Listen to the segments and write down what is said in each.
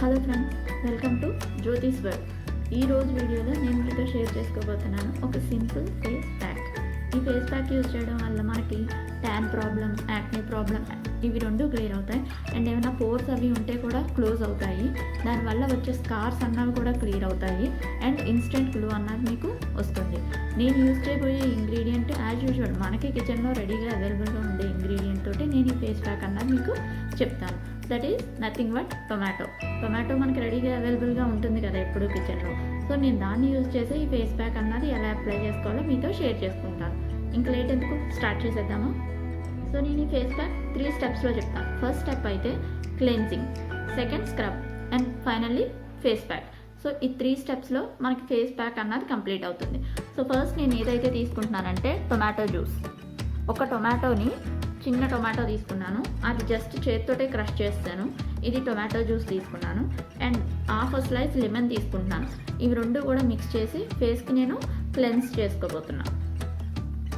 Hello friends, welcome to జ్యోతిస్ world. ఈరోజు వీడియోలో నేను మీతో షేర్ చేసుకోబోతున్నాను ఒక సింపుల్ ఫేస్ ప్యాక్. ఈ ఫేస్ ప్యాక్ యూజ్ చేయడం వల్ల మనకి ట్యాన్ ప్రాబ్లం, యాక్నే ప్రాబ్లం ఇవి రెండు క్లియర్ అవుతాయి. అండ్ ఏమైనా పోర్స్ అవి ఉంటే కూడా క్లోజ్ అవుతాయి. దానివల్ల వచ్చే స్కార్స్ అన్నవి కూడా క్లియర్ అవుతాయి. అండ్ ఇన్స్టెంట్ గ్లో అన్నది మీకు వస్తుంది. నేను యూజ్ చేయబోయే ఇంగ్రీడియంట్ యాజ్ యూజువల్ మనకి కిచెన్లో రెడీగా అవైలబుల్గా ఉండే ఇంగ్రీడియంట్ తోటి నేను ఈ ఫేస్ ప్యాక్ అన్నది మీకు చెప్తాను. That is nothing but tomato మనకి రెడీగా అవైలబుల్గా ఉంటుంది కదా ఎప్పుడు కిచెన్లో. సో నేను దాన్ని యూజ్ చేసి ఈ ఫేస్ ప్యాక్ అన్నది ఎలా అప్లై చేసుకోవాలో మీతో షేర్ చేసుకుంటాను. ఇంకా లేట్ ఎందుకు, స్టార్ట్ చేసేద్దామా? సో నేను ఈ ఫేస్ ప్యాక్ 3 స్టెప్స్లో చెప్తాను. ఫస్ట్ స్టెప్ అయితే cleansing, second scrub and finally face pack. So ఈ 3 స్టెప్స్లో మనకి ఫేస్ ప్యాక్ అన్నది కంప్లీట్ అవుతుంది. సో ఫస్ట్ నేను ఏదైతే తీసుకుంటున్నానంటే టొమాటో జ్యూస్. ఒక టొమాటోని, చిన్న టొమాటో తీసుకున్నాను, అది జస్ట్ చేతితోటే క్రష్ చేస్తాను. ఇది టొమాటో జ్యూస్ తీసుకున్నాను. అండ్ హాఫ్ స్లైస్ లెమన్ తీసుకుంటున్నాను. ఇవి రెండు కూడా మిక్స్ చేసి ఫేస్కి నేను క్లెన్స్ చేసుకోబోతున్నాను.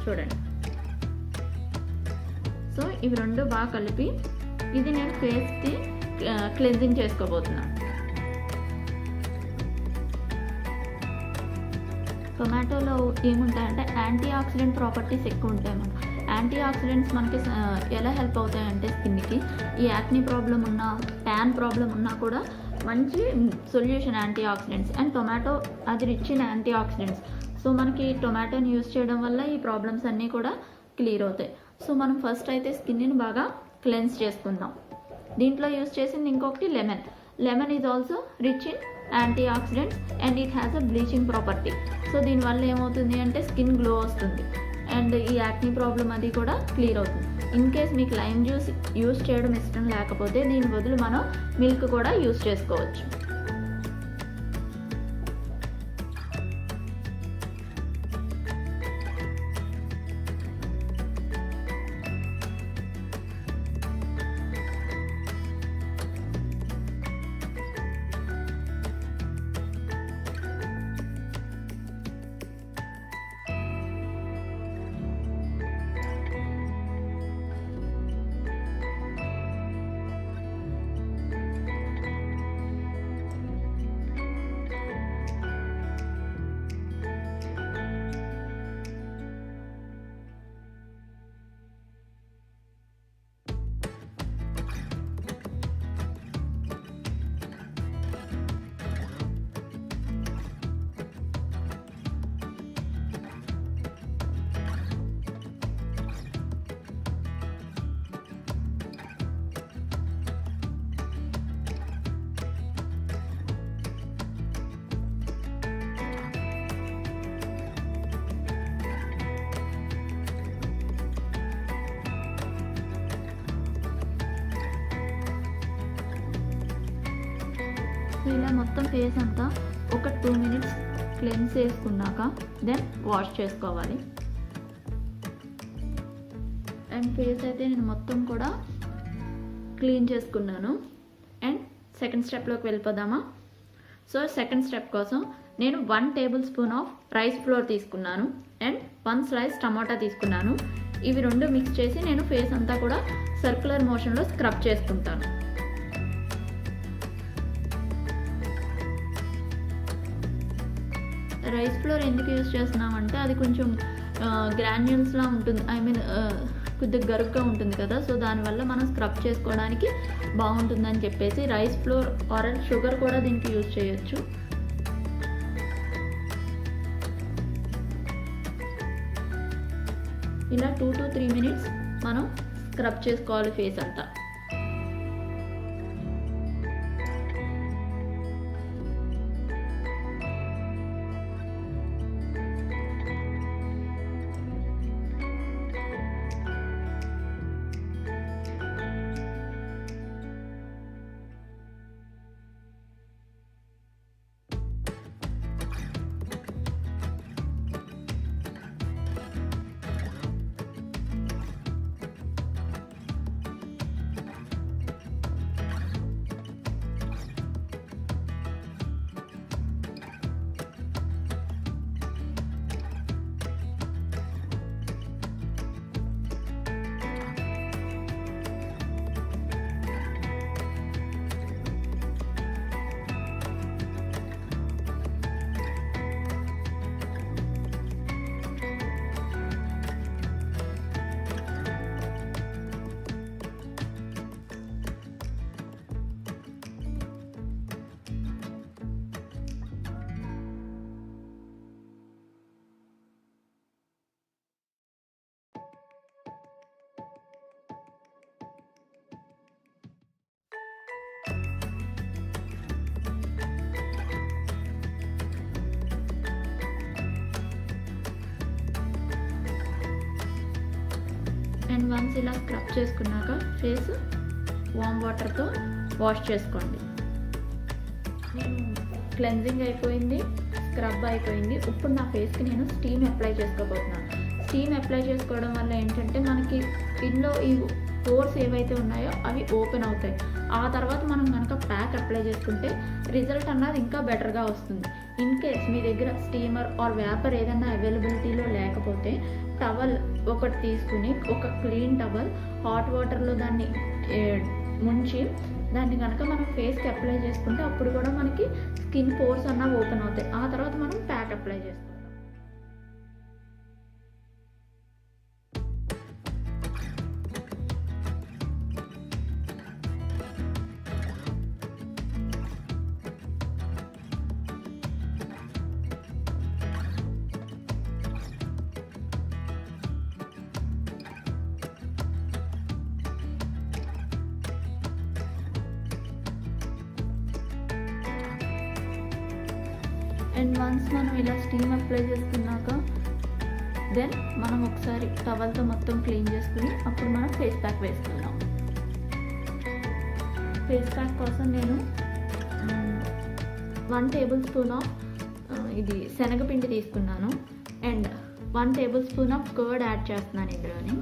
చూడండి. సో ఇవి రెండు బాగా కలిపి ఇది నేను ఫేస్కి క్లెన్జింగ్ చేసుకోబోతున్నాను. టొమాటోలో ఏముంటాయంటే యాంటీ ఆక్సిడెంట్ ప్రాపర్టీస్ ఎక్కువ ఉంటాయి. మనకు యాంటీ ఆక్సిడెంట్స్ మనకి ఎలా హెల్ప్ అవుతాయంటే స్కిన్కి ఈ యాక్నీ ప్రాబ్లం ఉన్నా, ట్యాన్ ప్రాబ్లం ఉన్నా కూడా మంచి solution antioxidants. And tomato అది rich in antioxidants. So మనకి టొమాటోని యూజ్ చేయడం వల్ల ఈ ప్రాబ్లమ్స్ అన్నీ కూడా క్లియర్ అవుతాయి. సో మనం ఫస్ట్ అయితే స్కిన్ని బాగా క్లెన్స్ చేసుకుందాం. దీంట్లో యూజ్ చేసింది ఇంకొకటి lemon is also rich in antioxidants and it has a bleaching property. So దీనివల్ల ఏమవుతుంది అంటే స్కిన్ గ్లో వస్తుంది అండ్ ఈ యాక్నీ ప్రాబ్లం అది కూడా క్లియర్ అవుతుంది. ఇన్ కేస్ మీకు లైమ్ జ్యూస్ యూజ్ చేయడం ఇష్టం లేకపోతే దీని బదులు మనం మిల్క్ కూడా యూజ్ చేసుకోవచ్చు. ఇలా మొత్తం ఫేస్ అంతా ఒక 2 మినిట్స్ క్లెన్స్ చేసుకున్నాక దెన్ వాష్ చేసుకోవాలి. అండ్ ఫేస్ అయితే నేను మొత్తం కూడా క్లీన్ చేసుకున్నాను. అండ్ సెకండ్ స్టెప్లోకి వెళ్ళిపోదామా? సో సెకండ్ స్టెప్ కోసం నేను 1 table spoon of rice flour తీసుకున్నాను అండ్ 1 స్లైస్ టమాటా తీసుకున్నాను. ఇవి రెండు మిక్స్ చేసి నేను ఫేస్ అంతా కూడా సర్క్యులర్ మోషన్లో స్క్రబ్ చేసుకుంటాను. రైస్ ఫ్లోర్ ఎందుకు యూజ్ చేస్తున్నామంటే అది కొంచెం గ్రాన్యూల్స్లా ఉంటుంది, కొద్దిగా గరుగ్గా ఉంటుంది కదా. సో దానివల్ల మనం స్క్రబ్ చేసుకోవడానికి బాగుంటుందని చెప్పేసి రైస్ ఫ్లోర్ ఆర్ షుగర్ కూడా దీనికి యూజ్ చేయొచ్చు. ఇలా 2 to 3 మినిట్స్ మనం స్క్రబ్ చేసుకోవాలి ఫేస్ అంతా. అండ్ వన్స్ ఇలా స్క్రబ్ చేసుకున్నాక ఫేస్ వామ్ వాటర్తో వాష్ చేసుకోండి. నేను క్లెన్జింగ్ అయిపోయింది, స్క్రబ్ అయిపోయింది. ఇప్పుడు నా ఫేస్కి నేను స్టీమ్ అప్లై చేసుకోబోతున్నాను. స్టీమ్ అప్లై చేసుకోవడం వల్ల ఏంటంటే మనకి స్కిన్లో ఈ పోర్స్ ఏవైతే ఉన్నాయో అవి ఓపెన్ అవుతాయి. ఆ తర్వాత మనం కనుక ప్యాక్ అప్లై చేసుకుంటే రిజల్ట్ అన్నది ఇంకా బెటర్గా వస్తుంది. ఇన్ కేస్ మీ దగ్గర స్టీమర్ ఆర్ వ్యాపర్ ఏదైనా అవైలబిలిటీలో లేకపోతే టవల్ ఒకటి తీసుకుని, ఒక క్లీన్ టవల్ హాట్ వాటర్లో దాన్ని ముంచి దాన్ని కనుక మనం ఫేస్కి అప్లై చేసుకుంటే అప్పుడు కూడా మనకి స్కిన్ పోర్స్ అన్న ఓపెన్ అవుతాయి. ఆ తర్వాత మనం ప్యాక్ అప్లై చేసుకుంటాం. అండ్ వన్స్ మనం ఇలా స్టీమ్ అప్లై చేసుకున్నాక దెన్ మనం ఒకసారి టవల్తో మొత్తం క్లీన్ చేసుకుని అప్పుడు మనం ఫేస్ ప్యాక్ వేసుకుందాం. ఫేస్ ప్యాక్ కోసం నేను 1 టేబుల్ స్పూన్ ఆఫ్ ఇది శనగపిండి తీసుకున్నాను and 1 table spoon of curd add చేస్తున్నాను ఇందులోని.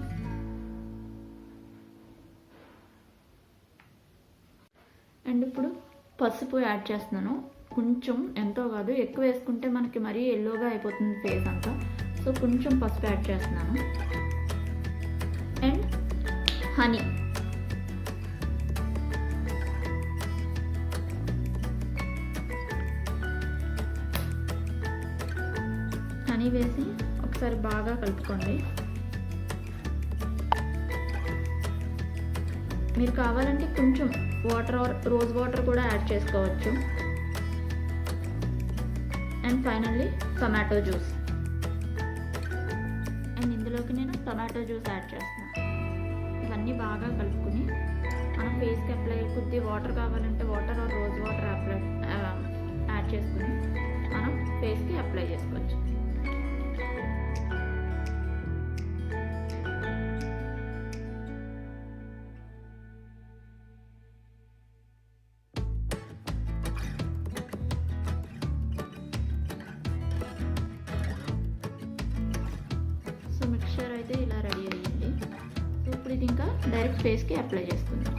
అండ్ ఇప్పుడు పసుపు యాడ్ చేస్తున్నాను. కొంచెం, ఎంతో కాదు, ఎక్కువ వేసుకుంటే మనకి మరీ ఎల్లోగా అయిపోతుంది ఫేస్ అంతా. సో కొంచెం పసుపు యాడ్ చేస్తున్నాను. అండ్ హనీ, హనీ వేసి ఒకసారి బాగా కలుపుకోండి. మీరు కావాలంటే కొంచెం వాటర్ ఆర్ రోజ్ వాటర్ కూడా యాడ్ చేసుకోవచ్చు. And finally tomato juice. And ఇందులోకి నేను టొమాటో జ్యూస్ యాడ్ చేస్తున్నాను. ఇవన్నీ బాగా కలుపుకుని మనం ఫేస్కి అప్లై, కొద్ది వాటర్ కావాలంటే water or rose water add చేసుకుని మనం ఫేస్కి అప్లై చేసుకోవచ్చు. మిక్చర్ అయితే ఇలా రెడీ అయ్యింది. సో ఇప్పుడు ఇది ఇంకా డైరెక్ట్ ఫేస్కి అప్లై చేసుకుందాం.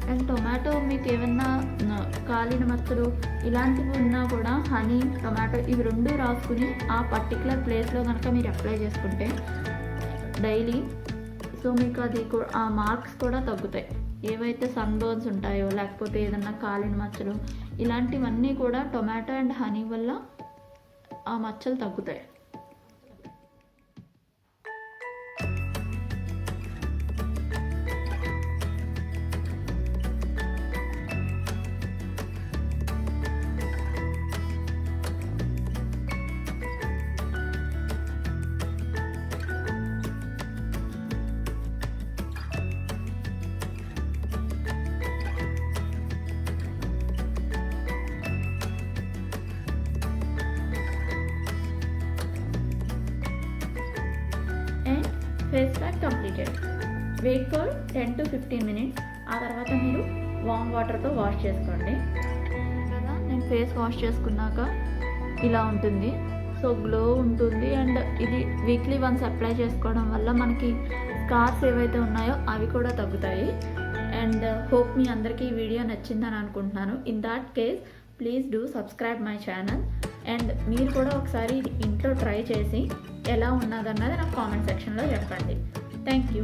అండ్ టొమాటో మీకు ఏమన్నా కాలిన మచ్చలు ఇలాంటివి ఉన్నా కూడా హనీ, టొమాటో ఇవి 2 రాసుకుని ఆ పర్టికులర్ ప్లేస్లో కనుక మీరు అప్లై చేసుకుంటే డైలీ, సో మీకు అది ఆ మార్క్స్ కూడా తగ్గుతాయి. ఏవైతే సన్ బర్న్స్ ఉంటాయో లేకపోతే ఏదన్నా కాలిన మచ్చలు ఇలాంటివన్నీ కూడా టొమాటో అండ్ హనీ వల్ల ఆ మచ్చలు తగ్గుతాయి. Face pack completed. Wait for 10 to 15 minutes. ఆ తర్వాత మీరు వామ్ వాటర్తో వాష్ చేసుకోండి కదా. నేను ఫేస్ వాష్ చేసుకున్నాక ఇలా ఉంటుంది. సో గ్లో ఉంటుంది. అండ్ ఇది వీక్లీ వన్స్ అప్లై చేసుకోవడం వల్ల మనకి స్కార్స్ ఏవైతే ఉన్నాయో అవి కూడా తగ్గుతాయి. అండ్ హోప్ మీ అందరికీ ఈ వీడియో నచ్చిందని అనుకుంటున్నాను. In that case please do subscribe my channel. And మీరు కూడా ఒకసారి ఇంట్లో ట్రై చేసి ఎలా ఉన్నదన్నది నాకు కామెంట్ సెక్షన్లో చెప్పండి. Thank you.